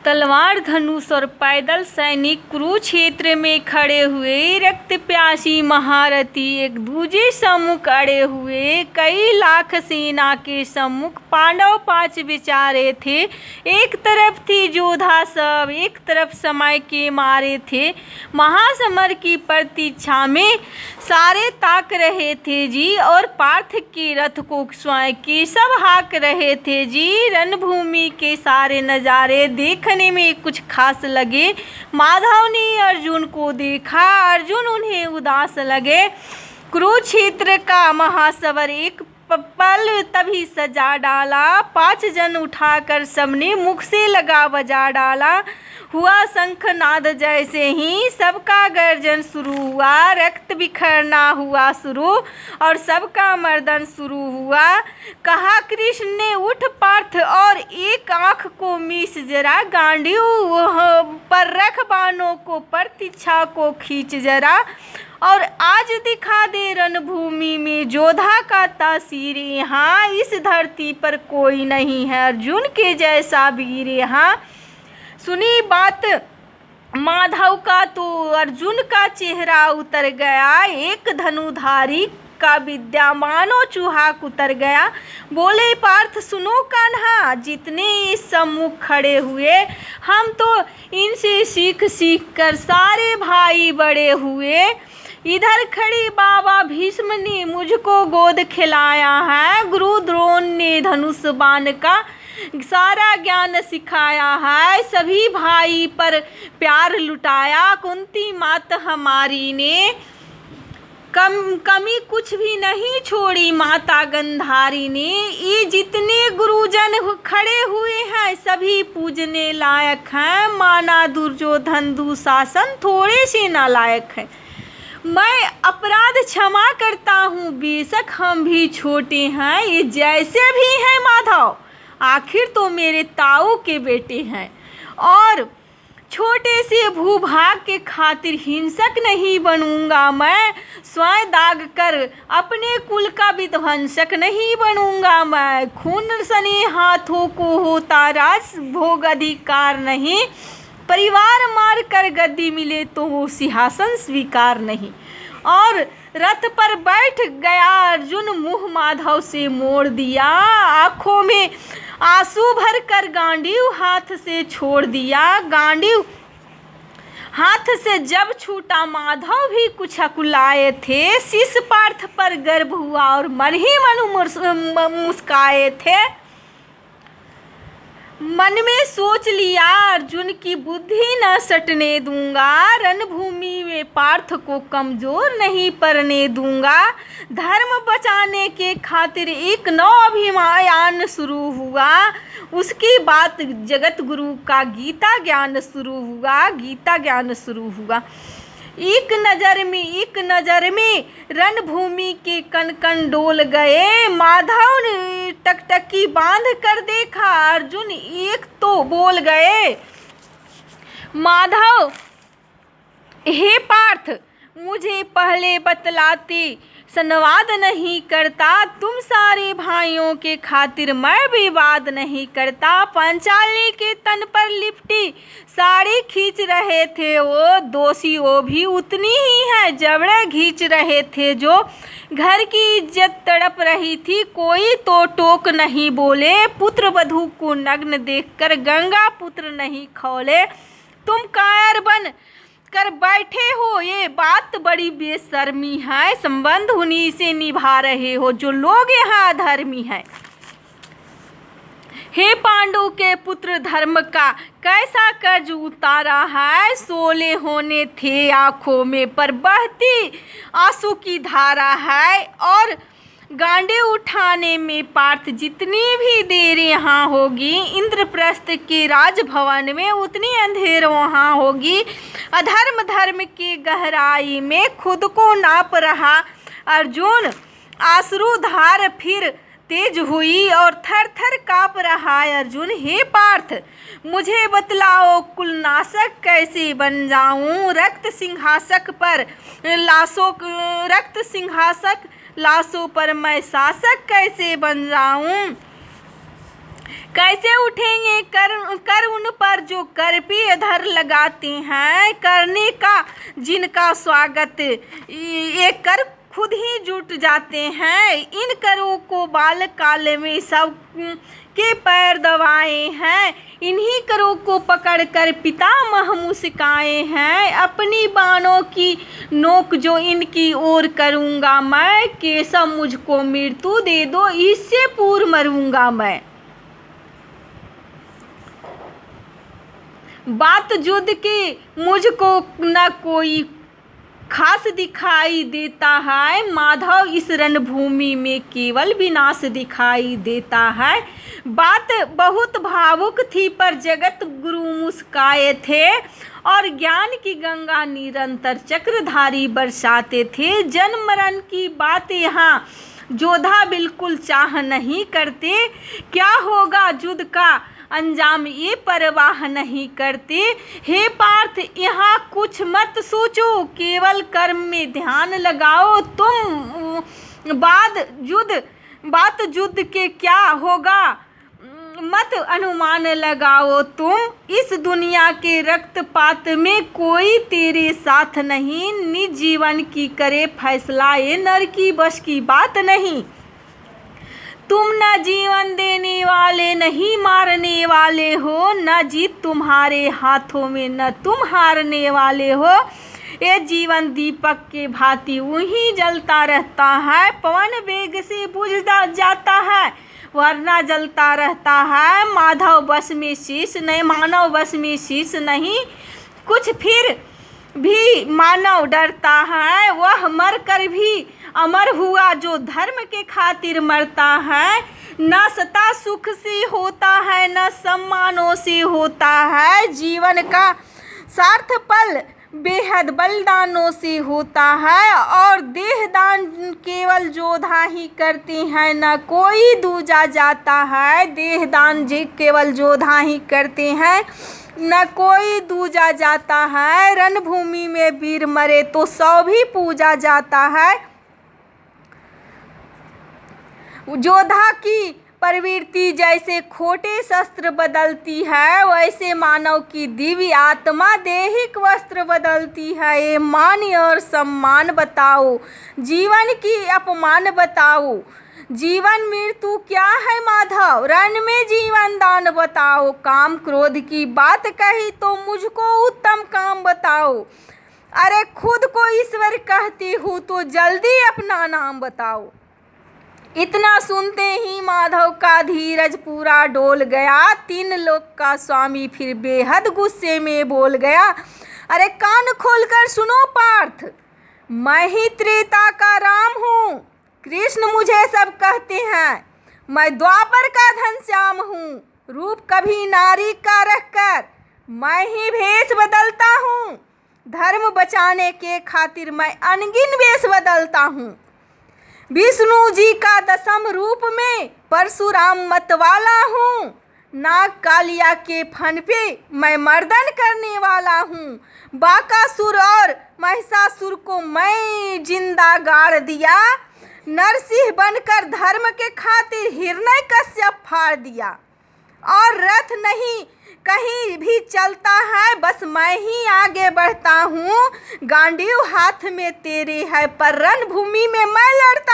तलवार धनुष और पैदल सैनिक कुरुक्षेत्र में खड़े हुए। रक्त प्यासी महारथी एक दूजे सम्मुख अड़े हुए। कई लाख सेना के सम्मुख पांडव 5 विचारे थे। एक तरफ थी योद्धा सब, एक तरफ समय के मारे थे। महासमर की प्रतीक्षा में सारे ताक रहे थे जी, और पार्थ के रथ को स्वयं केशव हाँक रहे थे जी। रणभूमि के सारे नज़ारे देखने में कुछ खास लगे। माधव ने अर्जुन को देखा, अर्जुन उन्हें उदास लगे। कुरुक्षेत्र का महासवर एक पल तभी सजा डाला। 5 जन उठाकर सबने मुख से लगा बजा डाला। हुआ शंखनाद जैसे ही सबका गर्जन शुरू हुआ। रक्त बिखरना हुआ शुरू और सबका मर्दन शुरू हुआ। कहा कृष्ण ने, उठ पार्थ और एक आँख को मीस जरा। गांडीव पर रख बाणों को, प्रतीक्षा को खींच जरा। और आज दिखा दे रणभूमि में योद्धा का तासीर। यहाँ इस धरती पर कोई नहीं है अर्जुन के जैसा वीर। यहाँ सुनी बात माधव का तो अर्जुन का चेहरा उतर गया। एक धनुधारी का विद्या मानो चूहाक उतर गया। बोले पार्थ सुनो कान्हा, जितने इस सम्मुख खड़े हुए, हम तो इनसे सीख सीख कर सारे भाई बड़े हुए। इधर खड़ी बाबा भीष्म ने मुझको गोद खिलाया है। गुरु द्रोण ने धनुष बाण का सारा ज्ञान सिखाया है। सभी भाई पर प्यार लुटाया। कुंती माता हमारी ने कमी कुछ भी नहीं छोड़ी। माता गंधारी ने, ये जितने गुरुजन खड़े हुए हैं सभी पूजने लायक हैं। माना दुर्योधन दुशासन थोड़े से नालायक हैं। मैं अपराध क्षमा करता हूँ, बेशक हम भी छोटे हैं। ये जैसे भी हैं माधव, आखिर तो मेरे ताऊ के बेटे हैं। और छोटे से भूभाग के खातिर हिंसक नहीं बनूंगा। मैं स्वयं दाग कर अपने कुल का विध्वंसक नहीं बनूंगा। मैं खून सने हाथों को होता राज भोग अधिकार नहीं। परिवार मार कर गद्दी मिले तो वो सिंहासन स्वीकार नहीं। और रथ पर बैठ गया अर्जुन, मुँह माधव से मोड़ दिया। आँखों में आंसू भर कर गांडीव हाथ से छोड़ दिया। गांडीव हाथ से जब छूटा माधव भी कुछ अकुलाए थे। शिष्य पार्थ पर गर्व हुआ और मन ही मन मुस्काए थे। मन में सोच लिया अर्जुन की बुद्धि न सटने दूंगा। रणभूमि में पार्थ को कमजोर नहीं पड़ने दूंगा। धर्म बचाने के खातिर एक नौ अभियान शुरू हुआ। उसकी बात जगत गुरु का गीता ज्ञान शुरू हुआ। गीता ज्ञान शुरू हुआ। एक नज़र में रणभूमि के कण कण डोल गए। माधव ने टकटकी बांध कर देखा, अर्जुन एक तो बोल गए। माधव, हे पार्थ, मुझे पहले बतलाते संवाद नहीं करता। तुम सारे भाइयों के खातिर मैं विवाद नहीं करता। पंचाली के तन पर लिपटी साड़ी खींच रहे थे वो, दोषी वो भी उतनी ही है। जबड़े खींच रहे थे जो, घर की इज्जत तड़प रही थी, कोई तो टोक नहीं बोले। पुत्र वधू को नग्न देखकर गंगा पुत्र नहीं खौले। तुम कायर बन कर बैठे हो, ये बात बड़ी बेशर्मी है। संबंध उन्हीं से निभा रहे हो जो लोग यहाँ अधर्मी हैं। हे पांडु के पुत्र, धर्म का कैसा कर्ज उतारा है। सोले होने थे आंखों में पर बहती आंसू की धारा है। और गांडे उठाने में पार्थ जितनी भी देर यहाँ होगी, इंद्रप्रस्थ के राजभवन में उतनी अंधेर वहाँ होगी। अधर्म धर्म की गहराई में खुद को नाप रहा अर्जुन। आश्रुधार फिर तेज हुई और थर थर काँप रहा अर्जुन। हे पार्थ, मुझे बतलाओ कुलनाशक कैसे बन जाऊं। रक्त सिंहासक लाशों पर मैं शासक कैसे बन जाऊं। कैसे उठेंगे कर उन पर जो कर पे धर लगाते हैं, करने का जिनका स्वागत ये कर खुद ही जुट जाते हैं। इन करों को बाल काल में सब के पैर दबाए हैं, इन्हीं करों को पकड़ कर पितामह मुस्काए हैं। अपनी बाणों की नोक जो इनकी ओर करूँगा मैं, केशव मुझको मृत्यु दे दो इससे पूर्व मरूंगा मैं। बात युद्ध की मुझको न कोई खास दिखाई देता है, माधव इस रणभूमि में केवल विनाश दिखाई देता है। बात बहुत भावुक थी पर जगत गुरु मुस्काए थे, और ज्ञान की गंगा निरंतर चक्रधारी बरसाते थे। जन्म मरण की बात यहाँ जोधा बिल्कुल चाह नहीं करते, क्या होगा युद्ध का अंजाम ये परवाह नहीं करते। हे पार्थ यहाँ कुछ मत सोचो, केवल कर्म में ध्यान लगाओ तुम। बात युद्ध के क्या होगा मत अनुमान लगाओ तुम। इस दुनिया के रक्तपात में कोई तेरे साथ नहीं, निज जीवन की करे फैसला ये नर की बस की बात नहीं। तुम न जीवन देने वाले नहीं मारने वाले हो, न जीत तुम्हारे हाथों में न तुम हारने वाले हो। ये जीवन दीपक के भांति वहीं जलता रहता है, पवन वेग से बुझ जाता है वरना जलता रहता है। माधव बस में शीश नहीं, मानव बस में शीश नहीं, कुछ फिर भी मानव डरता है। वह मर कर भी अमर हुआ जो धर्म के खातिर मरता है। न सता सुख से होता है न सम्मानों से होता है, जीवन का सार्थ पल बेहद बलिदानों से होता है। और देहदान केवल जोधा ही करते हैं, न कोई दूजा जाता है। देहदान जी केवल जोधा ही करते हैं, न कोई दूजा जाता है। रणभूमि में वीर मरे तो 100 भी पूजा जाता है। जोधा की प्रवृत्ति जैसे खोटे शस्त्र बदलती है, वैसे मानव की दिव्य आत्मा दैहिक वस्त्र बदलती है। ये मान और सम्मान बताओ, जीवन की अपमान बताओ। जीवन मृत्यु क्या है माधव, रण में जीवन दान बताओ। काम क्रोध की बात कही तो मुझको उत्तम काम बताओ। अरे खुद को ईश्वर कहती हूँ तो जल्दी अपना नाम बताओ। इतना सुनते ही माधव का धीरज पूरा डोल गया। 3 लोक का स्वामी फिर बेहद गुस्से में बोल गया, अरे कान खोलकर सुनो पार्थ, मैं ही त्रेता का राम हूँ। कृष्ण मुझे सब कहते हैं, मैं द्वापर का घनश्याम हूँ। रूप कभी नारी का रखकर मैं ही भेष बदलता हूँ। धर्म बचाने के खातिर मैं अनगिन वेश बदलता हूँ। विष्णु जी का 10म रूप में परशुराम मतवाला हूँ। नाग कालिया के फन पे मैं मर्दन करने वाला हूँ। बाकासुर और महिषासुर को मैं जिंदा गाड़ दिया। नरसिंह बनकर धर्म के खातिर हिरण्यकश्यप फाड़ दिया। और रथ नहीं कहीं भी चलता है, बस मैं ही आगे बढ़ता हूँ। गांडीव हाथ में तेरे है पर रणभूमि में मैं लड़ता